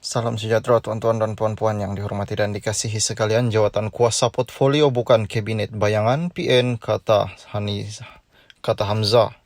Salam sejahtera tuan-tuan dan puan-puan yang dihormati dan dikasihi sekalian. Jawatan kuasa portfolio bukan kabinet bayangan, PN kata Hamzah.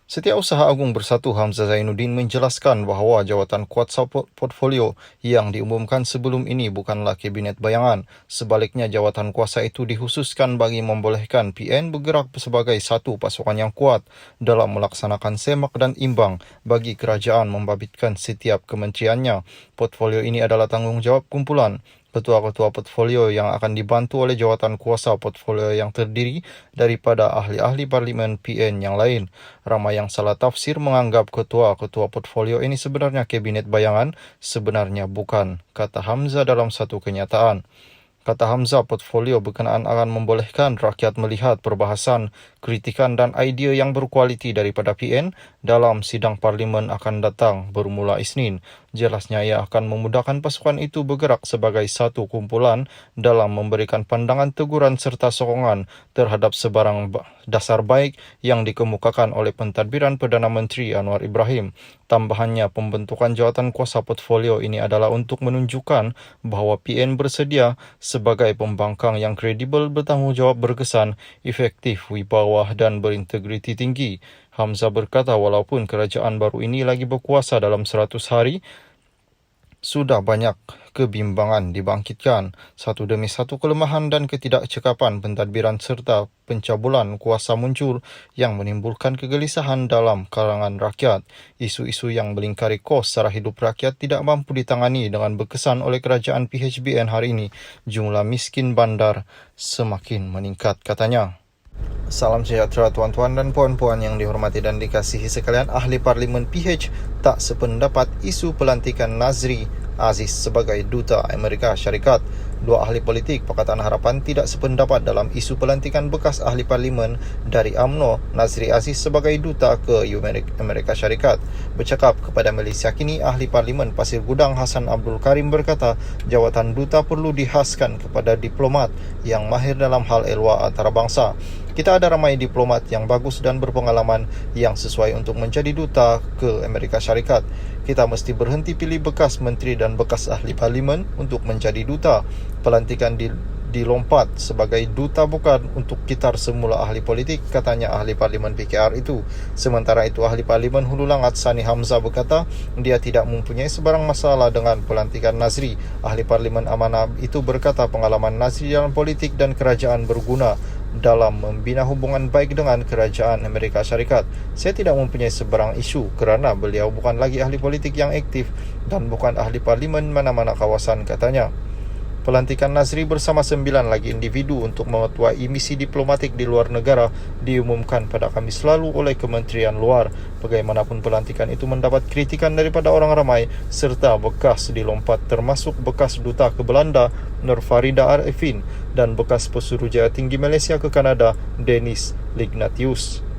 Setiausaha Agung Bersatu Hamzah Zainuddin menjelaskan bahawa jawatan kuasa portfolio yang diumumkan sebelum ini bukanlah kabinet bayangan. Sebaliknya, jawatan kuasa itu dikhususkan bagi membolehkan PN bergerak sebagai satu pasukan yang kuat dalam melaksanakan semak dan imbang bagi kerajaan membabitkan setiap kementeriannya. Portfolio ini adalah tanggungjawab kumpulan ketua-ketua portfolio yang akan dibantu oleh jawatan kuasa portfolio yang terdiri daripada ahli-ahli parlimen PN yang lain. Ramai yang salah tafsir menganggap ketua-ketua portfolio ini sebenarnya kabinet bayangan, sebenarnya bukan, kata Hamzah dalam satu kenyataan. Kata Hamzah, portfolio berkenaan akan membolehkan rakyat melihat perbahasan, kritikan dan idea yang berkualiti daripada PN dalam sidang parlimen akan datang bermula Isnin. Jelasnya ia akan memudahkan pasukan itu bergerak sebagai satu kumpulan dalam memberikan pandangan teguran serta sokongan terhadap sebarang dasar baik yang dikemukakan oleh pentadbiran Perdana Menteri Anwar Ibrahim. Tambahannya, pembentukan jawatan kuasa portfolio ini adalah untuk menunjukkan bahawa PN bersedia sebagai pembangkang yang kredibel, bertanggungjawab, berkesan, efektif, wibawa dan berintegriti tinggi. Hamzah berkata walaupun kerajaan baru ini lagi berkuasa dalam 100 hari, sudah banyak kebimbangan dibangkitkan, satu demi satu kelemahan dan ketidakcekapan pentadbiran serta pencabulan kuasa muncul yang menimbulkan kegelisahan dalam kalangan rakyat. Isu-isu yang melingkari kos sara hidup rakyat tidak mampu ditangani dengan berkesan oleh kerajaan PHBN hari ini. Jumlah miskin bandar semakin meningkat, katanya. Salam sejahtera tuan-tuan dan puan-puan yang dihormati dan dikasihi sekalian. Ahli Parlimen PH tak sependapat isu pelantikan Nazri Aziz sebagai Duta Amerika Syarikat. Dua ahli politik Pakatan Harapan tidak sependapat dalam isu pelantikan bekas ahli parlimen dari UMNO Nazri Aziz sebagai duta ke Amerika Syarikat. Bercakap kepada Malaysia Kini, ahli parlimen Pasir Gudang Hassan Abdul Karim berkata jawatan duta perlu dihaskan kepada diplomat yang mahir dalam hal elwa antarabangsa. Kita ada ramai diplomat yang bagus dan berpengalaman yang sesuai untuk menjadi duta ke Amerika Syarikat. Kita mesti berhenti pilih bekas menteri dan bekas ahli parlimen untuk menjadi duta. Pelantikan dilompat sebagai duta bukan untuk kitar semula ahli politik, katanya ahli parlimen PKR itu. Sementara itu, ahli parlimen Hulu Langat Sani Hamzah berkata dia tidak mempunyai sebarang masalah dengan pelantikan Nazri. Ahli parlimen amanah itu berkata pengalaman Nazri dalam politik dan kerajaan berguna dalam membina hubungan baik dengan kerajaan Amerika Syarikat. Saya tidak mempunyai sebarang isu kerana beliau bukan lagi ahli politik yang aktif dan bukan ahli parlimen mana-mana kawasan, katanya. Pelantikan Nazri bersama 9 lagi individu untuk mengetuai misi diplomatik di luar negara diumumkan pada Khamis lalu oleh Kementerian Luar. Bagaimanapun, pelantikan itu mendapat kritikan daripada orang ramai serta bekas dilompat, termasuk bekas duta ke Belanda Nur Farida Arifin dan bekas pesuruhjaya tinggi Malaysia ke Kanada Dennis Lignatius.